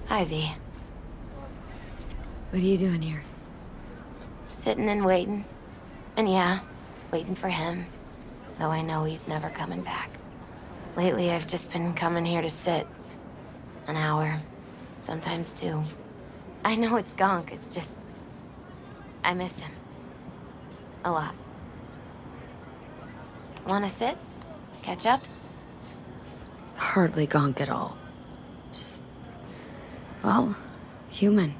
Ivy, What are you doing here? sitting and waiting. And yeah, waiting for him. Though I know he's never coming back. Lately, I've just been coming here to sit. An hour, sometimes two. I know it's gunk, it's just... I miss him. A lot. Wanna sit? Catch up? Hardly gonk at all. Just, well, human.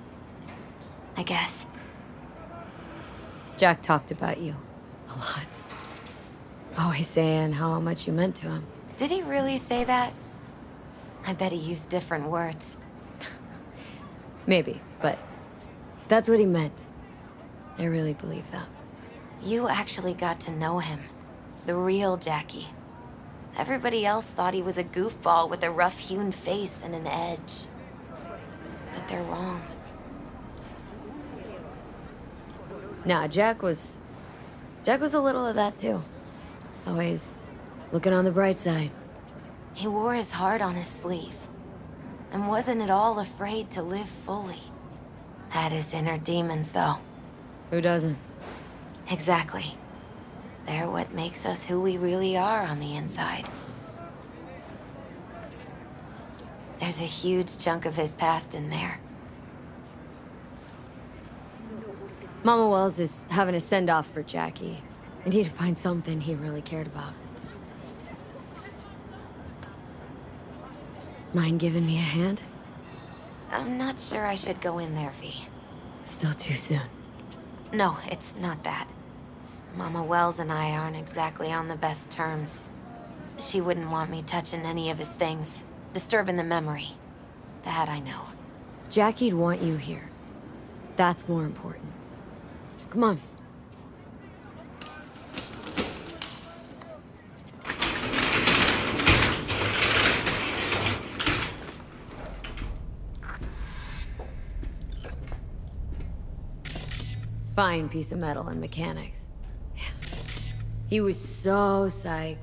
I guess. Jack talked about you. A lot. Always saying how much you meant to him. Did he really say that? I bet he used different words. Maybe, but that's what he meant. I really believe that. You actually got to know him. The real Jackie. Everybody else thought he was a goofball with a rough-hewn face and an edge. But they're wrong. Nah, Jack was a little of that too. Always looking on the bright side. He wore his heart on his sleeve. And wasn't at all afraid to live fully. Had his inner demons, though. Who doesn't? Exactly. They're what makes us who we really are on the inside. There's a huge chunk of his past in there. Mama Wells is having a send-off for Jackie. I need to find something he really cared about. Mind giving me a hand? I'm not sure I should go in there, V. Still too soon. No, it's not that. Mama Wells and I aren't exactly on the best terms. She wouldn't want me touching any of his things, disturbing the memory. That I know. Jackie'd want you here. That's more important. Come on. Fine piece of metal and mechanics. He was so psyched.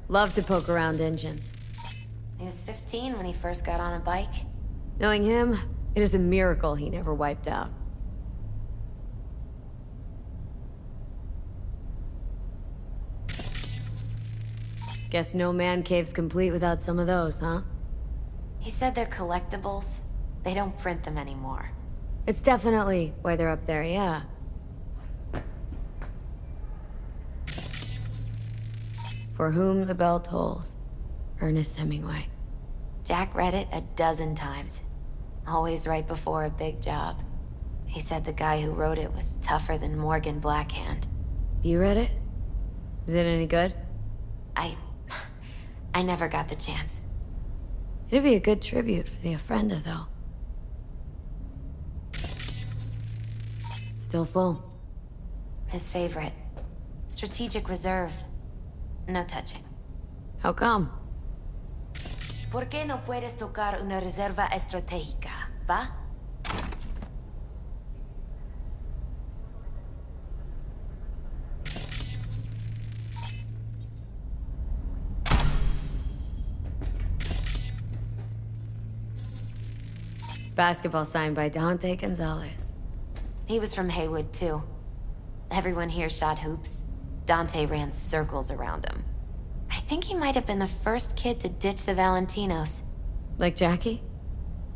Love to poke around engines. He was 15 when he first got on a bike. Knowing him, it is a miracle he never wiped out. Guess no man cave's complete without some of those, huh? He said they're collectibles. They don't print them anymore. It's definitely why they're up there, yeah. For whom the bell tolls. Ernest Hemingway. Jack read it a dozen times. Always right before a big job. He said the guy who wrote it was tougher than Morgan Blackhand. You read it? Is it any good? I never got the chance. It'd be a good tribute for the Ofrenda, though. Still full. His favorite. Strategic Reserve. No touching. How come? ¿Por qué no puedes tocar una reserva estratégica, va? Basketball signed by Dante Gonzalez. He was from Haywood, too. Everyone here shot hoops. Dante ran circles around him. I think he might have been the first kid to ditch the Valentinos. Like Jackie?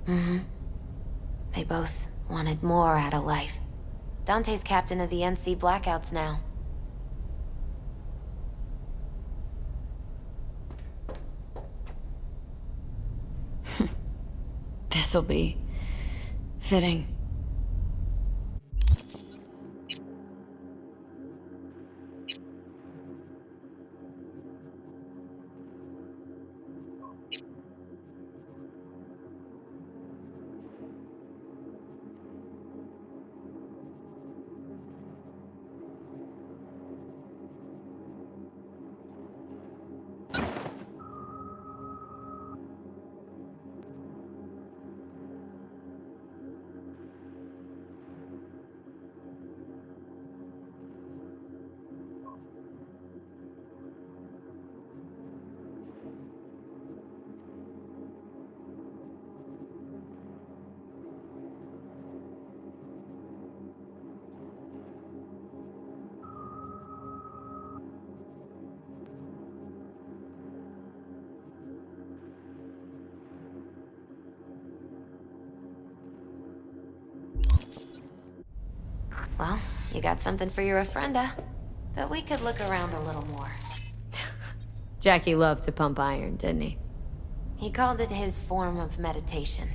Mm-hmm. They both wanted more out of life. Dante's captain of the NC Blackouts now. This'll be fitting. You got something for your ofrenda, but we could look around a little more. Jackie loved to pump iron, didn't he? He called it his form of meditation.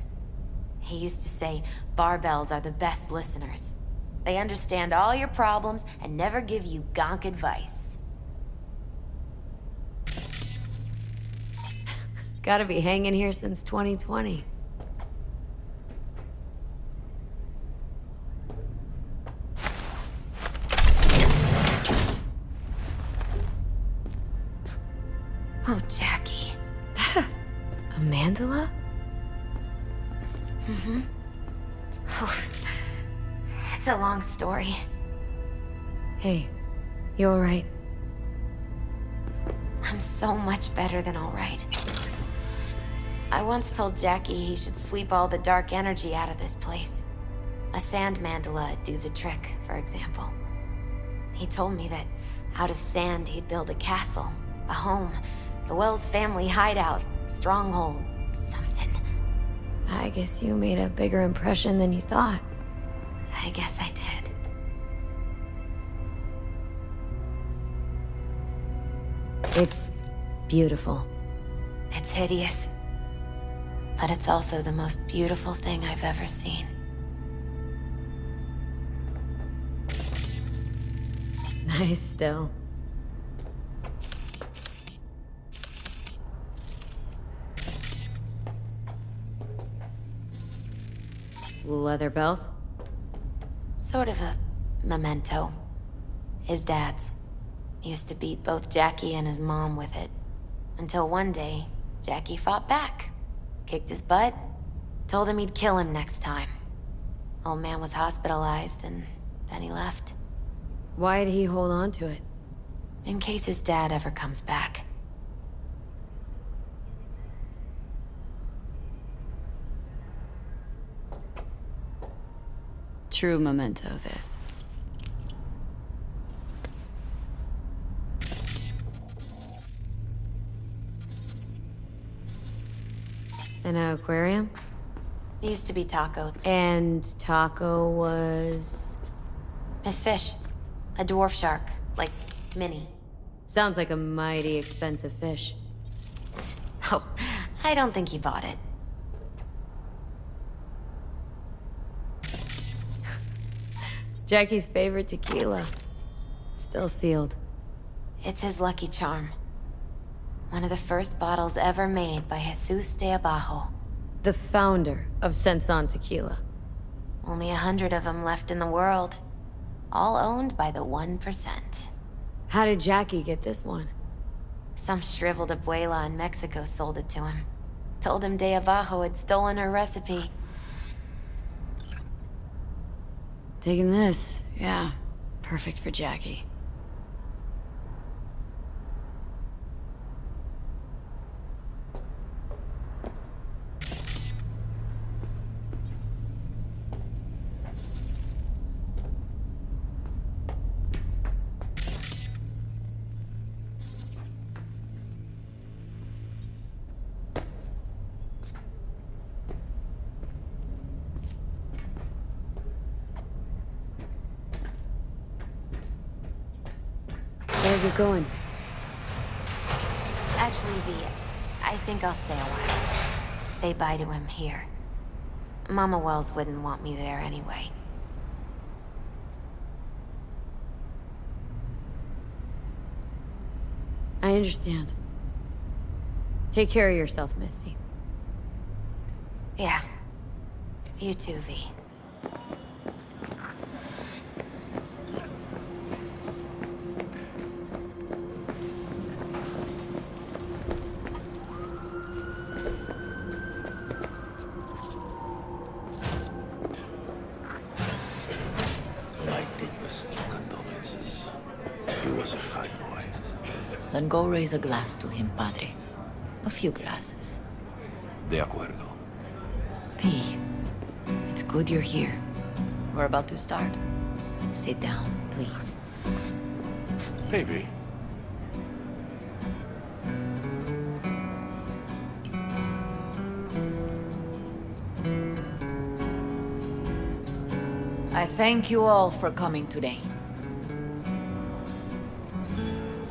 He used to say barbells are the best listeners. They understand all your problems and never give you gonk advice. Gotta be hanging here since 2020. Oh, Jackie. A mandala? Mm-hmm. Oh, it's a long story. Hey, you alright? I'm so much better than all right. I once told Jackie he should sweep all the dark energy out of this place. A sand mandala'd do the trick, for example. He told me that out of sand he'd build a castle, a home, the Wells family hideout, stronghold, something. I guess you made a bigger impression than you thought. I guess I did. It's beautiful. It's hideous. But it's also the most beautiful thing I've ever seen. Nice still. Leather belt? Sort of a memento. His dad's. Used to beat both Jackie and his mom with it. Until one day, Jackie fought back. Kicked his butt. Told him he'd kill him next time. Old man was hospitalized and then he left. Why'd he hold on to it? In case his dad ever comes back. True memento, this. An aquarium? It used to be Taco. And Taco was... His fish. A dwarf shark. Like, mini. Sounds like a mighty expensive fish. Oh, I don't think he bought it. Jackie's favorite tequila. Still sealed. It's his lucky charm. One of the first bottles ever made by Jesus de Abajo. The founder of Senson Tequila. Only 100 of them left in the world. All owned by the 1%. How did Jackie get this one? Some shriveled abuela in Mexico sold it to him. Told him de Abajo had stolen her recipe. Taking this, yeah. Perfect for Jackie. Where are you going? Actually, V, I think I'll stay a while. Say bye to him here. Mama Wells wouldn't want me there anyway. I understand. Take care of yourself, Misty. Yeah. You too, V. My deepest condolences. He was a fine boy. Then go raise a glass to him, Padre. A few glasses. De acuerdo. P, it's good you're here. We're about to start. Sit down, please. Maybe. I thank you all for coming today.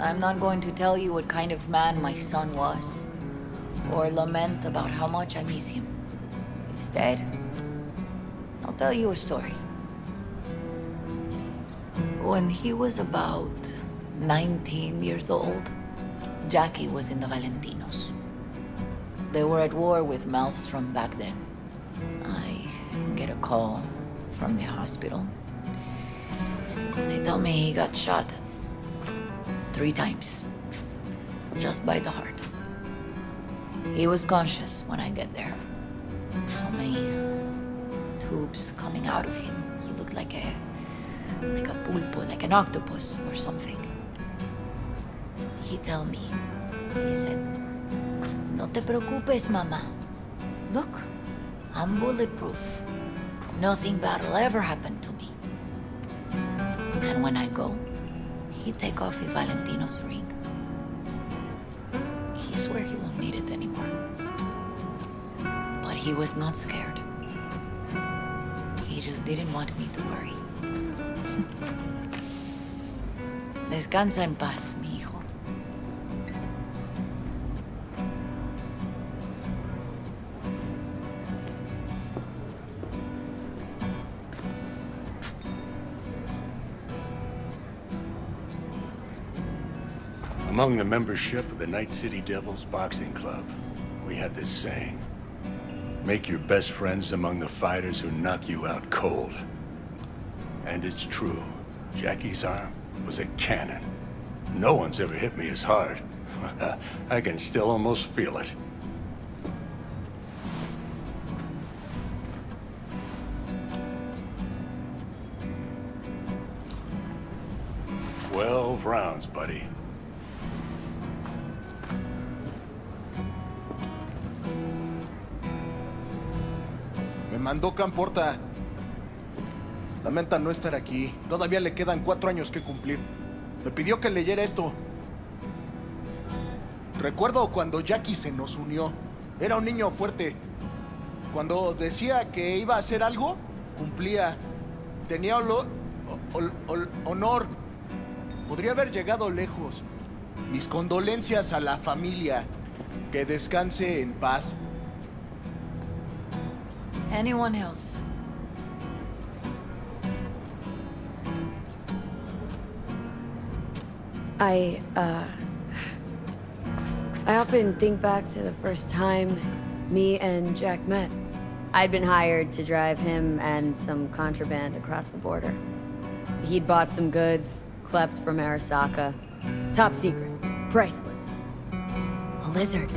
I'm not going to tell you what kind of man my son was, or lament about how much I miss him. Instead, I'll tell you a story. When he was about 19 years old, Jackie was in the Valentinos. They were at war with Maelstrom back then. I get a call from the hospital. They tell me he got shot 3 times, just by the heart. He was conscious when I get there. So many tubes coming out of him. He looked like a pulpo, like an octopus or something. He tell me, he said, "No te preocupes, mama. Look, I'm bulletproof. Nothing bad will ever happen to me." And when I go, he take off his Valentino's ring. He swear he won't need it anymore. But he was not scared. He just didn't want me to worry. Descansa en paz, mi hijo. Among the membership of the Night City Devils Boxing Club, we had this saying: make your best friends among the fighters who knock you out cold. And it's true. Jackie's arm was a cannon. No one's ever hit me as hard. I can still almost feel it. "12 rounds, buddy." Me mandó Camporta. Lamenta no estar aquí. Todavía le quedan 4 años que cumplir. Me pidió que leyera esto. Recuerdo cuando Jackie se nos unió. Era un niño fuerte. Cuando decía que iba a hacer algo, cumplía. Tenía honor. Podría haber llegado lejos. Mis condolencias a la familia. Que descanse en paz. Anyone else? I often think back to the first time me and Jack met. I'd been hired to drive him and some contraband across the border. He'd bought some goods, klept from Arasaka. Top secret, priceless. A lizard.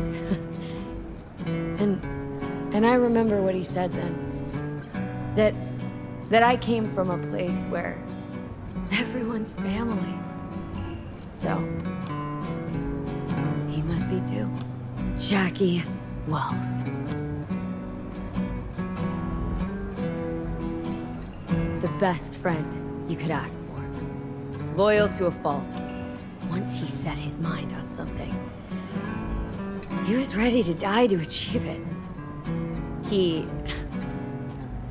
And I remember what he said then. That I came from a place where everyone's family. So, he must be too. Jackie Wells. The best friend you could ask for. Loyal to a fault. Once he set his mind on something, he was ready to die to achieve it. He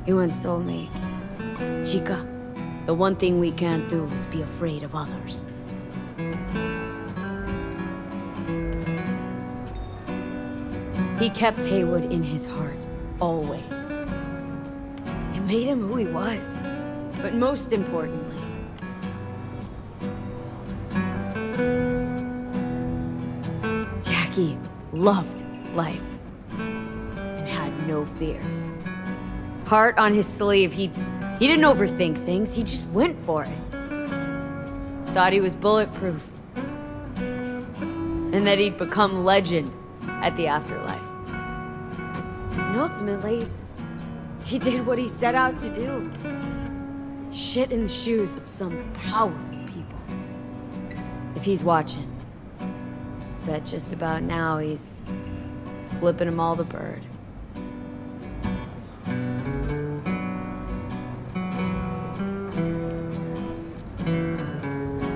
once told me, "Chica, the one thing we can't do is be afraid of others." He kept Haywood in his heart, always. It made him who he was. But most importantly, Jackie loved life and had no fear. Heart on his sleeve, he didn't overthink things, he just went for it. Thought he was bulletproof. And that he'd become legend at the afterlife. And ultimately, he did what he set out to do. Shit in the shoes of some powerful people. If he's watching, bet just about now he's flipping them all the bird.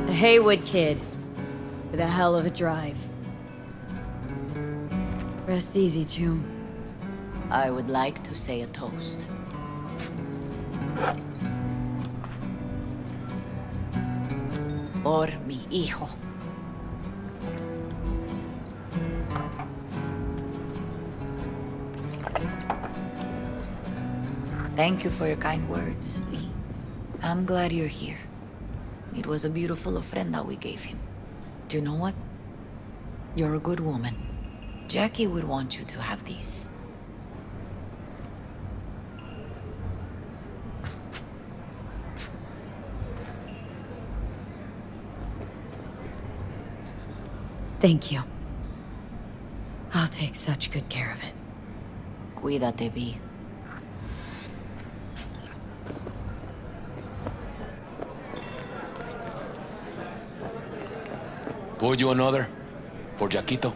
A Haywood kid with a hell of a drive. Rest easy, Chum. I would like to say a toast. Por mi hijo. Thank you for your kind words, Lee. I'm glad you're here. It was a beautiful ofrenda we gave him. Do you know what? You're a good woman. Jackie would want you to have these. Thank you. I'll take such good care of it. Cuídate, Vi. Pour you another? For Jaquito?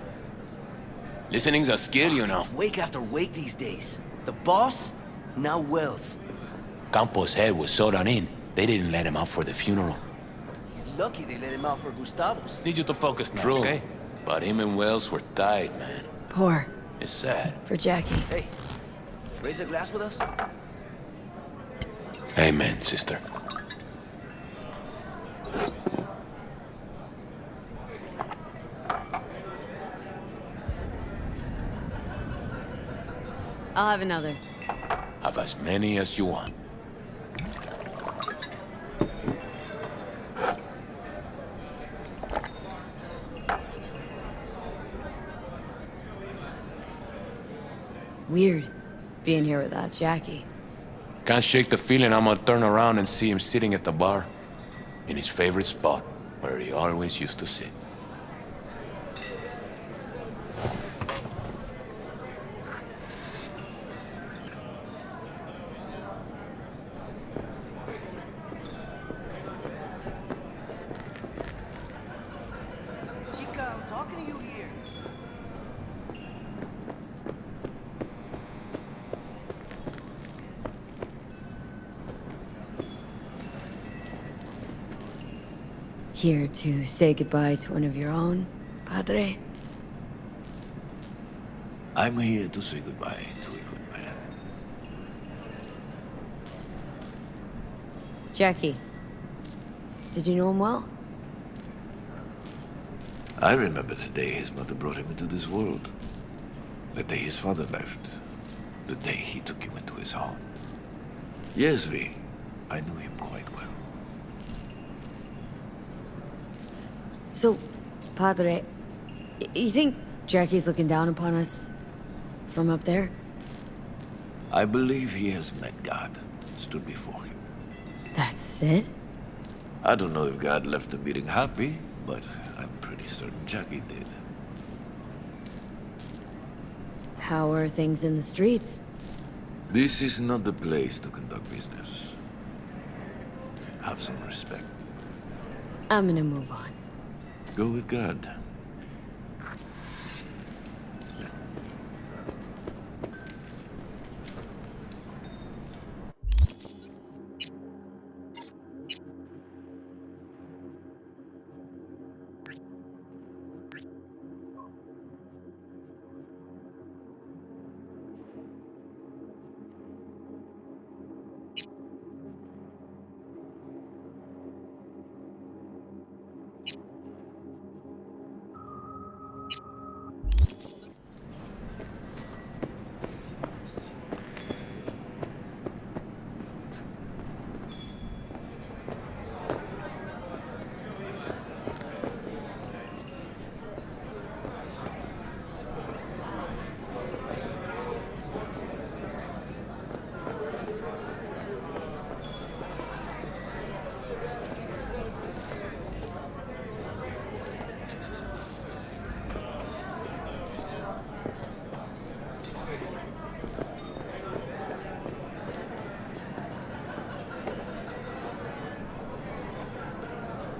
Listening's a skill, you know. It's wake after wake these days. The boss, now Wells. Campo's head was sewed on in. They didn't let him out for the funeral. He's lucky they let him out for Gustavo's. Need you to focus now, okay? But him and Wells were tied, man. Pour. It's sad. For Jackie. Hey, raise a glass with us? Amen, sister. I'll have another. Have as many as you want. Weird, being here without Jackie. Can't shake the feeling I'm gonna turn around and see him sitting at the bar. In his favorite spot, where he always used to sit. Chica, I'm talking to you here. Here to say goodbye to one of your own, Padre? I'm here to say goodbye to a good man. Jackie. Did you know him well? I remember the day his mother brought him into this world. The day his father left. The day he took you into his home. Yes, Vi. I knew him quite well. So, Padre, you think Jackie's looking down upon us from up there? I believe he has met God, stood before him. That's it? I don't know if God left the meeting happy, but I'm pretty certain Jackie did. How are things in the streets? This is not the place to conduct business. Have some respect. I'm gonna move on. Go with God.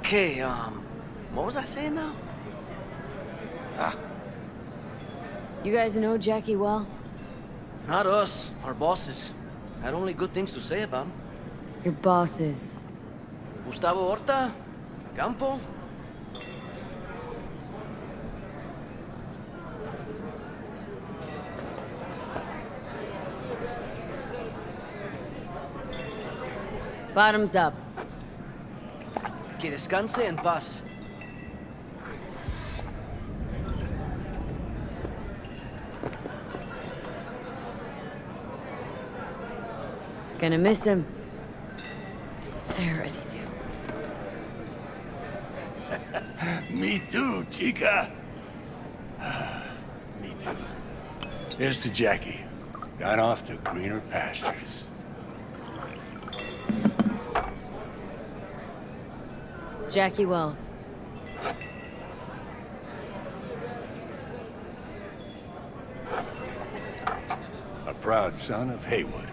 Okay, what was I saying now? You guys know Jackie well? Not us, our bosses. Had only good things to say about him. Your bosses. Gustavo Horta, Campo. Bottoms up. Que descanse en paz. Gonna miss him. I already do. Me too, chica. Me too. Here's to Jackie. Gone off to greener pastures. Jackie Wells. A proud son of Haywood.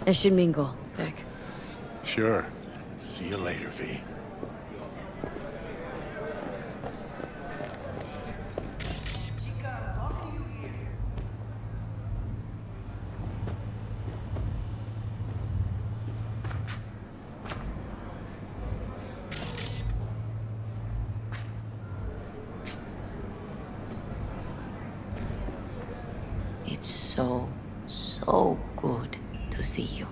I should mingle, Vic. Sure. See you later, V. It's so, so good to see you.